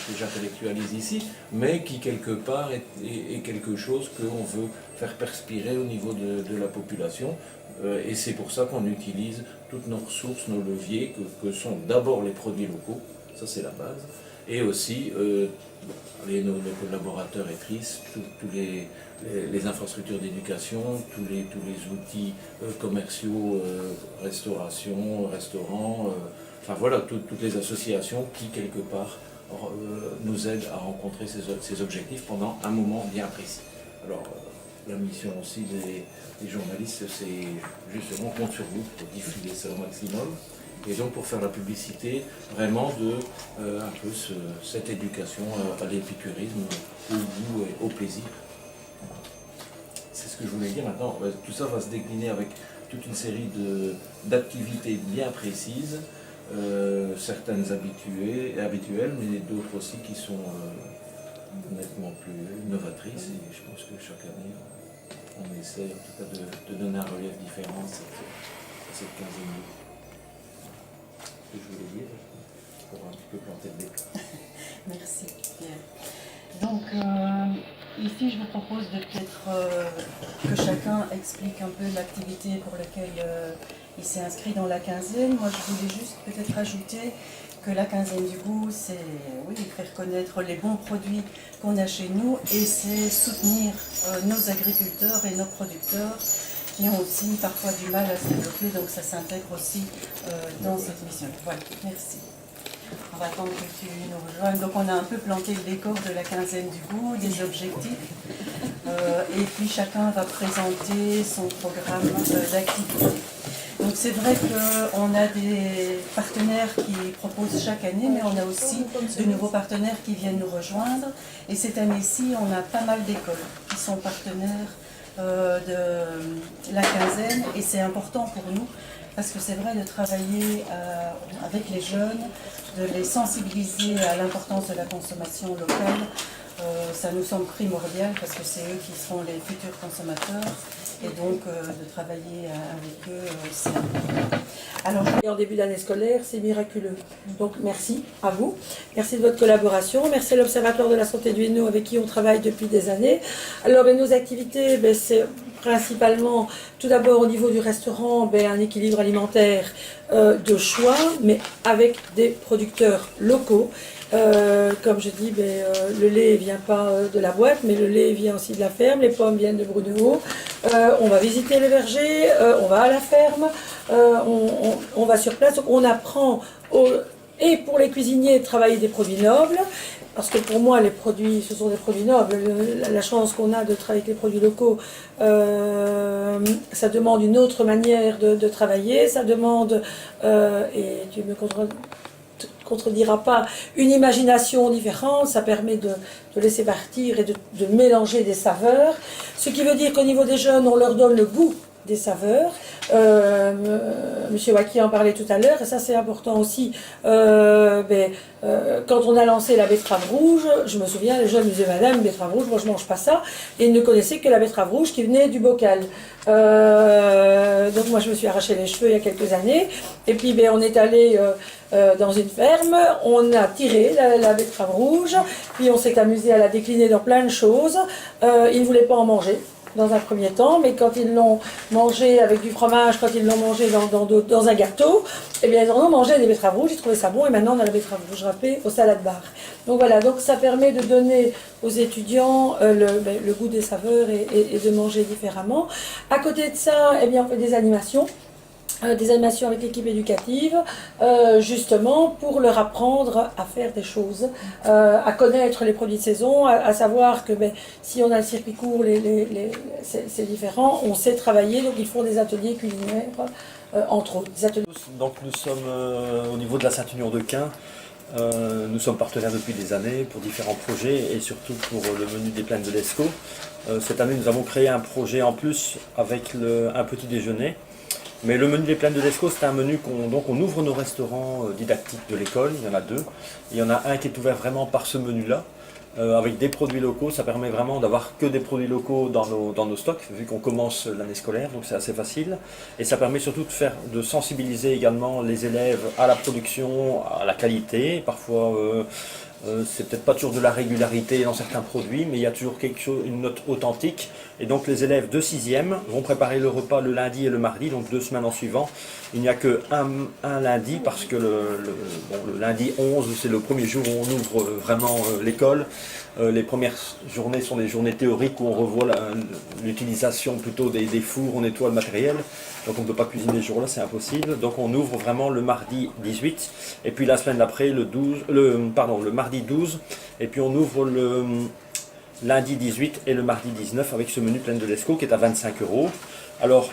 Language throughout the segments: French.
que j'intellectualise ici, mais qui quelque part est quelque chose qu'on veut faire perspirer au niveau de la population. Et c'est pour ça qu'on utilise toutes nos ressources, nos leviers, que sont d'abord les produits locaux, ça c'est la base, et aussi nos collaborateurs et tristes, tous les infrastructures d'éducation, tous les outils commerciaux, restauration, restaurants, enfin voilà, toutes les associations qui quelque part nous aident à rencontrer ces objectifs pendant un moment bien précis. Alors la mission aussi des journalistes, c'est justement on compte sur vous pour diffuser ça au maximum. Et donc pour faire la publicité vraiment de un peu cette éducation à l'épicurisme, au goût et au plaisir. C'est ce que je voulais dire maintenant. Tout ça va se décliner avec toute une série d'activités bien précises, certaines habituelles, mais d'autres aussi qui sont nettement plus novatrices. Et je pense que chaque année, on essaie en tout cas de donner un relief différent à cette quinzaine. Que je voulais dire pour un petit peu planter le décor. Merci Pierre. Donc ici je vous propose de peut-être que chacun explique un peu l'activité pour laquelle il s'est inscrit dans la quinzaine. Moi je voulais juste peut-être ajouter que la quinzaine du goût, c'est faire connaître les bons produits qu'on a chez nous et c'est soutenir nos agriculteurs et nos producteurs qui ont aussi parfois du mal à se développer, donc ça s'intègre aussi dans cette mission. Voilà, merci. On va attendre que tu nous rejoignes. Donc on a un peu planté le décor de la quinzaine du goût, des objectifs, et puis chacun va présenter son programme d'activité. Donc c'est vrai qu'on a des partenaires qui proposent chaque année, mais on a aussi de nouveaux partenaires qui viennent nous rejoindre. Et cette année-ci, on a pas mal d'écoles qui sont partenaires de la quinzaine, et c'est important pour nous parce que c'est vrai de travailler avec les jeunes, de les sensibiliser à l'importance de la consommation locale. Ça nous semble primordial parce que c'est eux qui seront les futurs consommateurs, et donc de travailler avec eux, c'est important. Alors, en début d'année scolaire, c'est miraculeux. Donc merci à vous, merci de votre collaboration, merci à l'Observatoire de la santé du Hainaut avec qui on travaille depuis des années. Alors nos activités, c'est principalement, tout d'abord au niveau du restaurant, un équilibre alimentaire de choix, mais avec des producteurs locaux. Comme je dis, le lait ne vient pas de la boîte, mais le lait vient aussi de la ferme, les pommes viennent de Brunehaut. On va visiter les vergers, on va à la ferme, on va sur place, on apprend, et pour les cuisiniers, de travailler des produits nobles, parce que pour moi, les produits, ce sont des produits nobles. La chance qu'on a de travailler avec les produits locaux, ça demande une autre manière de travailler, ça demande, et tu me contredira pas, une imagination différente, ça permet de laisser partir et de mélanger des saveurs, ce qui veut dire qu'au niveau des jeunes, on leur donne le goût des saveurs. Monsieur Waki en parlait tout à l'heure, et ça c'est important aussi. Quand on a lancé la betterave rouge, je me souviens, les jeunes me disaient, madame, betterave rouge, moi je mange pas ça, et ils ne connaissaient que la betterave rouge qui venait du bocal. Donc moi je me suis arraché les cheveux il y a quelques années, et puis on est allé dans une ferme, on a tiré la betterave rouge, puis on s'est amusé à la décliner dans plein de choses. Ils ne voulaient pas en manger dans un premier temps, mais quand ils l'ont mangé avec du fromage, quand ils l'ont mangé dans un gâteau, ils en ont mangé des betteraves rouges, ils trouvaient ça bon, et maintenant on a la betterave rouge râpée au salade bar. Donc voilà, donc ça permet de donner aux étudiants le goût des saveurs et de manger différemment. À côté de ça, on fait des animations avec l'équipe éducative, justement pour leur apprendre à faire des choses, à connaître les produits de saison, à savoir que si on a le circuit court, c'est différent, on sait travailler, donc ils font des ateliers culinaires, entre autres. Des ateliers. Donc nous sommes au niveau de la Sainte-Union de Caen, nous sommes partenaires depuis des années pour différents projets et surtout pour le menu des plaines de l'Escaut. Cette année nous avons créé un projet en plus avec un petit déjeuner. Mais le menu des plaines de l'Escaut, c'est un menu on ouvre nos restaurants didactiques de l'école, il y en a deux. Il y en a un qui est ouvert vraiment par ce menu-là, avec des produits locaux. Ça permet vraiment d'avoir que des produits locaux dans nos stocks, vu qu'on commence l'année scolaire, donc c'est assez facile. Et ça permet surtout de sensibiliser également les élèves à la production, à la qualité, parfois C'est peut-être pas toujours de la régularité dans certains produits, mais il y a toujours quelque chose, une note authentique. Et donc les élèves de 6e vont préparer le repas le lundi et le mardi, donc 2 semaines en suivant. Il n'y a qu'un lundi, parce que le lundi 11, c'est le premier jour où on ouvre vraiment l'école. Les premières journées sont des journées théoriques où on revoit l'utilisation plutôt des fours, on nettoie le matériel. Donc on ne peut pas cuisiner ce jour-là, c'est impossible. Donc on ouvre vraiment le mardi 18, et puis la semaine d'après, le mardi 12, et puis on ouvre le lundi 18 et le mardi 19 avec ce menu plein de l'ESCO qui est à 25 €. Alors,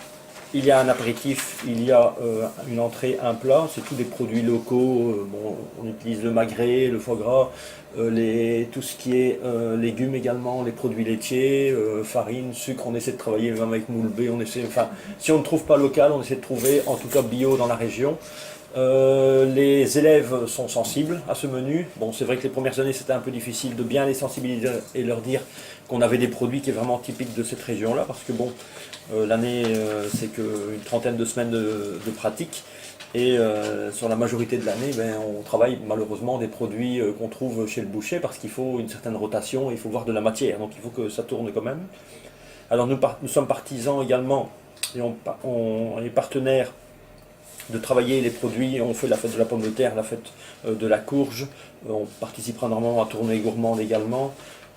il y a un apéritif, il y a une entrée, un plat, c'est tous des produits locaux. Bon, on utilise le magret, le foie gras, tout ce qui est légumes également, les produits laitiers, farine, sucre. On essaie de travailler même avec moule B. Enfin, si on ne trouve pas local, on essaie de trouver en tout cas bio dans la région. Les élèves sont sensibles à ce menu. Bon, c'est vrai que les premières années c'était un peu difficile de bien les sensibiliser et leur dire qu'on avait des produits qui est vraiment typiques de cette région-là, parce que bon, l'année c'est qu'une trentaine de semaines de pratique, et sur la majorité de l'année, on travaille malheureusement des produits qu'on trouve chez le boucher, parce qu'il faut une certaine rotation, il faut voir de la matière, donc il faut que ça tourne quand même. Alors nous sommes partisans également, et on est partenaires de travailler les produits. On fait la fête de la pomme de terre, la fête de la courge, on participera normalement à Tournée Gourmande également,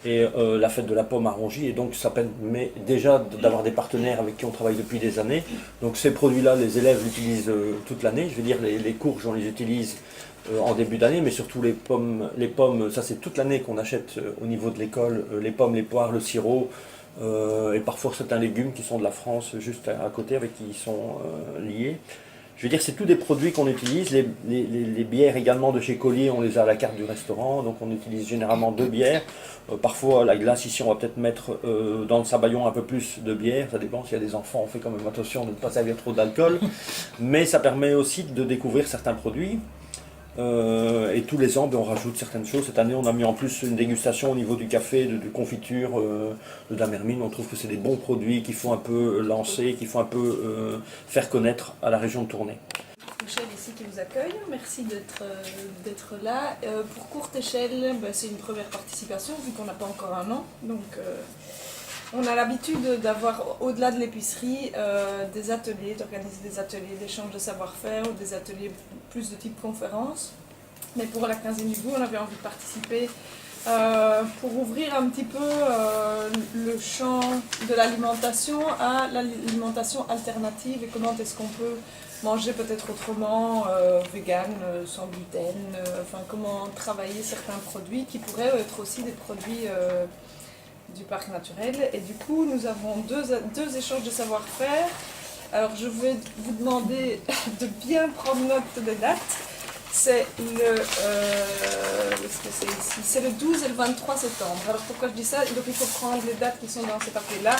et la fête de la pomme à Rongy, et donc ça permet déjà d'avoir des partenaires avec qui on travaille depuis des années. Donc ces produits-là, les élèves l'utilisent toute l'année. Je veux dire, les courges, on les utilise en début d'année, mais surtout les pommes, ça c'est toute l'année qu'on achète au niveau de l'école, les pommes, les poires, le sirop, et parfois certains légumes qui sont de la France juste à côté, avec qui ils sont liés. Je veux dire, c'est tous des produits qu'on utilise. Les bières également de chez Collier, on les a à la carte du restaurant, donc on utilise généralement 2 bières. Parfois, la glace ici, on va peut-être mettre dans le sabayon un peu plus de bière. Ça dépend, s'il y a des enfants, on fait quand même attention de ne pas servir trop d'alcool. Mais ça permet aussi de découvrir certains produits. Et tous les ans, on rajoute certaines choses. Cette année, on a mis en plus une dégustation au niveau du café, de confiture, de Damermine. On trouve que c'est des bons produits qu'il faut un peu lancer, qu'il faut un peu faire connaître à la région de Tournai. Michel ici qui vous accueille, merci d'être là. Pour Courte Échelle, c'est une première participation vu qu'on n'a pas encore un an. Donc on a l'habitude d'avoir, au-delà de l'épicerie, des ateliers, d'organiser des ateliers d'échange de savoir-faire ou des ateliers plus de type conférence. Mais pour la 15e du goût, on avait envie de participer pour ouvrir un petit peu le champ de l'alimentation à l'alimentation alternative, et comment est-ce qu'on peut manger peut-être autrement, vegan, sans gluten, enfin comment travailler certains produits qui pourraient être aussi des produits du parc naturel. Et du coup, nous avons deux échanges de savoir-faire. Alors, je vais vous demander de bien prendre note des dates. C'est le 12 et le 23 septembre. Alors, pourquoi je dis ça? Donc, il faut prendre les dates qui sont dans ces papiers-là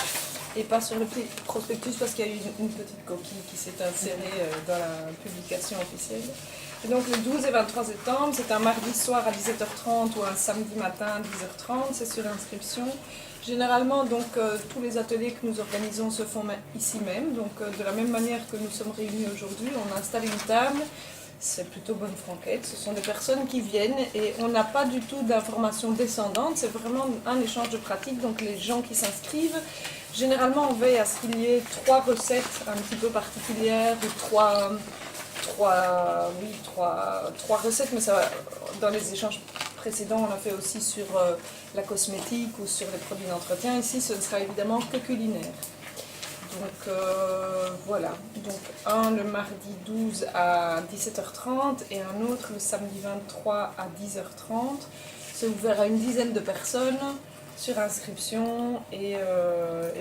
et pas sur le petit prospectus, parce qu'il y a eu une petite coquille qui s'est insérée dans la publication officielle. Et donc le 12 et 23 septembre, c'est un mardi soir à 17h30 ou un samedi matin à 10h30, c'est sur inscription. Généralement, donc, tous les ateliers que nous organisons se font ici même, donc de la même manière que nous sommes réunis aujourd'hui, on installe une table, c'est plutôt bonne franquette, ce sont des personnes qui viennent et on n'a pas du tout d'informations descendantes, c'est vraiment un échange de pratiques, donc les gens qui s'inscrivent, généralement on veille à ce qu'il y ait 3 recettes un petit peu particulières ou 3 recettes, mais ça, dans les échanges précédents, on a fait aussi sur la cosmétique ou sur les produits d'entretien. Ici, ce ne sera évidemment que culinaire. Donc voilà, donc un le mardi 12 à 17h30 et un autre le samedi 23 à 10h30. C'est ouvert à une dizaine de personnes sur inscription et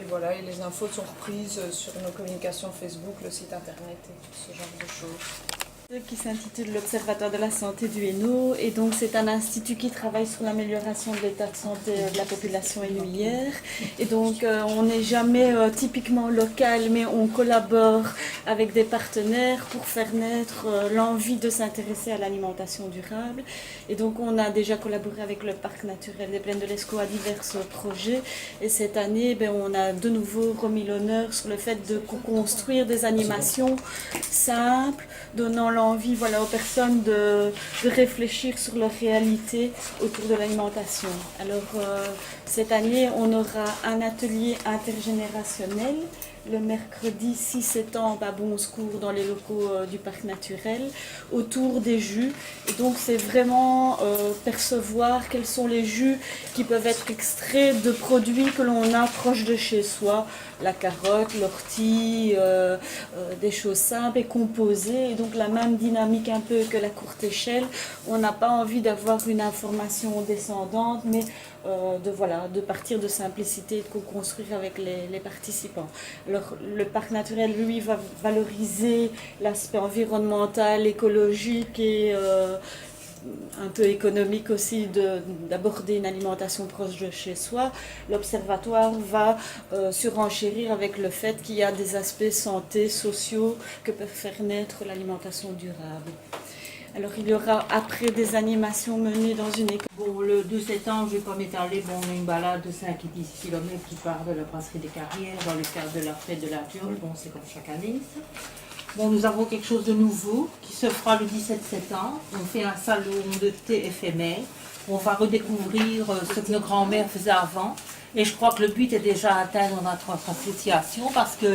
voilà, et les infos sont reprises sur nos communications Facebook, le site internet et tout ce genre de choses. Qui s'intitule l'Observatoire de la santé du Hainaut, et donc c'est un institut qui travaille sur l'amélioration de l'état de santé de la population hainouillère, et donc on n'est jamais typiquement local, mais on collabore avec des partenaires pour faire naître l'envie de s'intéresser à l'alimentation durable, et donc on a déjà collaboré avec le parc naturel des Plaines de l'Escaut à divers projets, et cette année on a de nouveau remis l'honneur sur le fait de construire des animations simples, donnant l'envie envie voilà, aux personnes de réfléchir sur leur réalité autour de l'alimentation. Alors cette année, on aura un atelier intergénérationnel le mercredi 6 septembre à Bon-Secours dans les locaux du parc naturel autour des jus. Et donc c'est vraiment percevoir quels sont les jus qui peuvent être extraits de produits que l'on a proche de chez soi, la carotte, l'ortie, des choses simples et composées. Et donc la même dynamique un peu que la courte échelle. On n'a pas envie d'avoir une information descendante, mais de partir de simplicité et de co-construire avec les participants. Alors le parc naturel, lui, va valoriser l'aspect environnemental, écologique et un peu économique aussi d'aborder une alimentation proche de chez soi. L'observatoire va surenchérir avec le fait qu'il y a des aspects santé, sociaux que peut faire naître l'alimentation durable. Alors il y aura après des animations menées dans une école. Bon, le 2 septembre, je ne vais pas m'étaler, bon, on a une balade de 5 et 10 km qui part de la brasserie des Carrières dans le cadre de la fête de la Turle, bon, c'est comme chaque année. Ça. Bon, nous avons quelque chose de nouveau qui se fera le 17 septembre. On fait un salon de thé éphémère. On va redécouvrir ce que nos grands-mères faisaient avant. Et je crois que le but est déjà atteint dans notre association parce que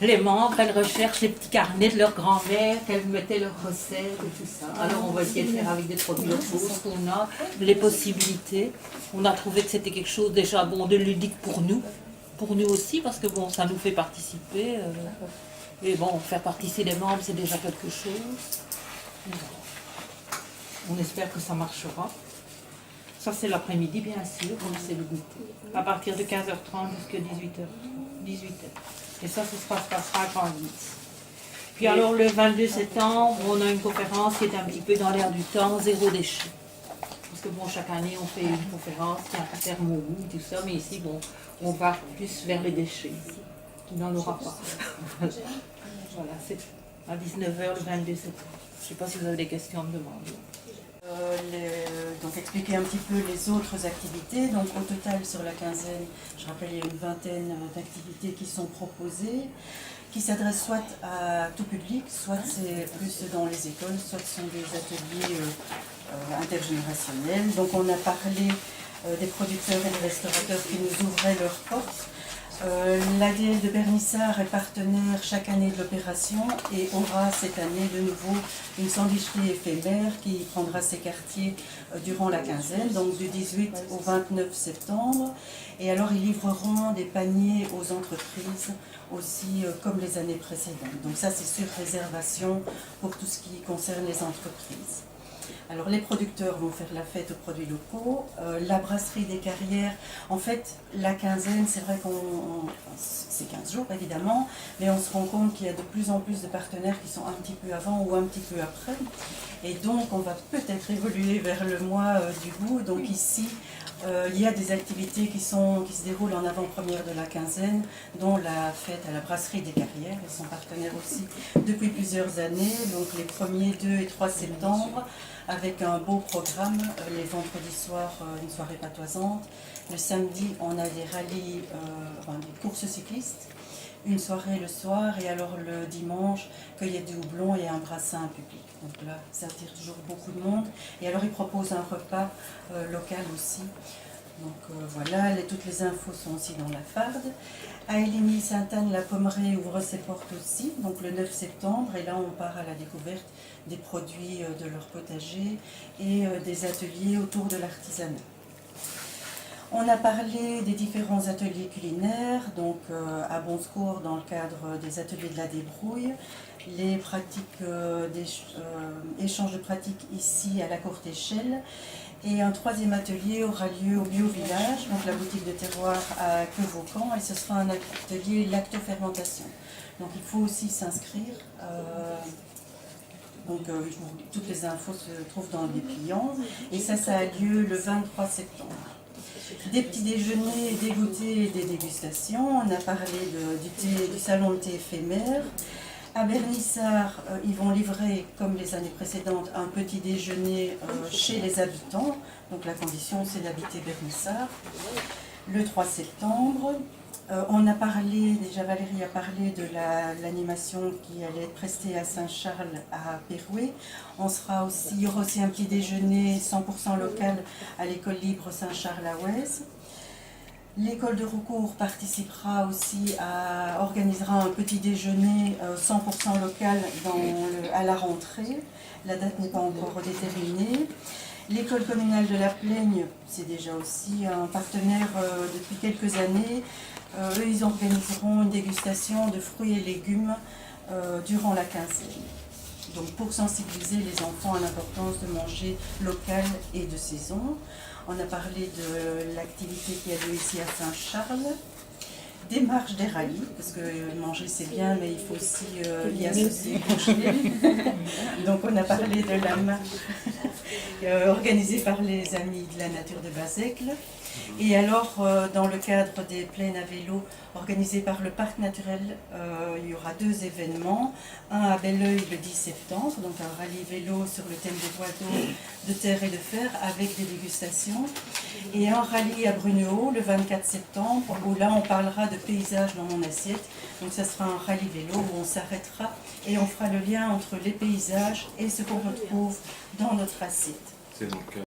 les membres, elles recherchent les petits carnets de leur grand-mère, qu'elles mettaient leurs recettes et tout ça. Alors on va essayer de faire avec des produits locaux ce qu'on a, les possibilités. On a trouvé que c'était quelque chose déjà bon, de ludique pour nous aussi parce que bon, ça nous fait participer. Et bon, faire participer les membres, c'est déjà quelque chose. On espère que ça marchera. Ça, c'est l'après-midi, bien sûr, comme c'est le goûter. À partir de 15h30 jusqu'à 18h. Et ça se passera à Grand Nice. Puis alors, le 22 septembre, on a une conférence qui est un petit peu dans l'air du temps, zéro déchet. Parce que bon, chaque année, on fait une conférence qui a un terme au goût, tout ça, mais ici, bon, on va plus vers les déchets. Il n'en aura pas. Voilà, c'est à 19h le 22 septembre. Je ne sais pas si vous avez des questions à me demander. Donc expliquer un petit peu les autres activités. Donc au total sur la quinzaine, je rappelle, il y a une vingtaine d'activités qui sont proposées, qui s'adressent soit à tout public, soit c'est plus dans les écoles, soit ce sont des ateliers intergénérationnels. Donc on a parlé des producteurs et des restaurateurs qui nous ouvraient leurs portes. L'ADL de Bernissart est partenaire chaque année de l'opération et aura cette année de nouveau une sandwicherie éphémère qui prendra ses quartiers durant la quinzaine, donc du 18 au 29 septembre. Et alors ils livreront des paniers aux entreprises aussi comme les années précédentes. Donc ça c'est sur réservation pour tout ce qui concerne les entreprises. Alors les producteurs vont faire la fête aux produits locaux, la brasserie des Carrières, en fait la quinzaine, c'est vrai c'est 15 jours évidemment, mais on se rend compte qu'il y a de plus en plus de partenaires qui sont un petit peu avant ou un petit peu après, et donc on va peut-être évoluer vers le mois du goût. Donc ici il y a des activités qui se déroulent en avant-première de la quinzaine, dont la fête à la brasserie des Carrières, ils sont partenaires aussi depuis plusieurs années, donc les 1er, 2 et 3 septembre, avec un beau programme. Les vendredis soirs, une soirée patoisante. Le samedi, on a des rallyes, des courses cyclistes. Une soirée le soir, et alors le dimanche, cueillette du houblon et un brassin public. Donc là, ça attire toujours beaucoup de monde. Et alors, ils proposent un repas local aussi. Donc voilà, toutes les infos sont aussi dans la farde. À Éligny-Sainte-Anne, la Pommeraye ouvre ses portes aussi, donc le 9 septembre. Et là, on part à la découverte des produits de leur potager et des ateliers autour de l'artisanat. On a parlé des différents ateliers culinaires, donc à Bon-Secours dans le cadre des ateliers de la débrouille, les pratiques, échanges de pratiques ici à la courte échelle, et un troisième atelier aura lieu au Bio-Village, donc la boutique de terroir à Quevaucamp, et ce sera un atelier lactofermentation. Donc il faut aussi s'inscrire. Toutes les infos se trouvent dans le dépliant, et ça a lieu le 23 septembre. Des petits déjeuners, des goûters et des dégustations. On a parlé du salon de thé éphémère. À Bernissart, ils vont livrer, comme les années précédentes, un petit déjeuner chez les habitants. Donc la condition, c'est d'habiter Bernissart. Le 3 septembre. On a parlé, déjà Valérie a parlé de l'animation qui allait être prestée à Saint-Charles à Pérouet. Il y aura aussi un petit déjeuner 100% local à l'école libre Saint-Charles à Ouez. L'école de Roucourt participera aussi organisera un petit déjeuner 100% local à la rentrée. La date n'est pas encore déterminée. L'école communale de la Plaigne, c'est déjà aussi un partenaire depuis quelques années. Eux, ils organiseront une dégustation de fruits et légumes durant la quinzaine. Donc pour sensibiliser les enfants à l'importance de manger local et de saison. On a parlé de l'activité qui a lieu ici à Saint-Charles. Des marches, des rallyes, parce que manger c'est bien, mais il faut aussi y associer boucher. Donc on a parlé de la marche organisée par les Amis de la Nature de Bazecle. Et alors, dans le cadre des plaines à vélo organisées par le Parc naturel, il y aura 2 événements. Un à Belleuil le 10 septembre, donc un rallye vélo sur le thème des bois d'eau, de terre et de fer, avec des dégustations. Et un rallye à Brunehaut le 24 septembre, où là on parlera de paysages dans mon assiette. Donc ça sera un rallye vélo où on s'arrêtera et on fera le lien entre les paysages et ce qu'on retrouve dans notre assiette. C'est donc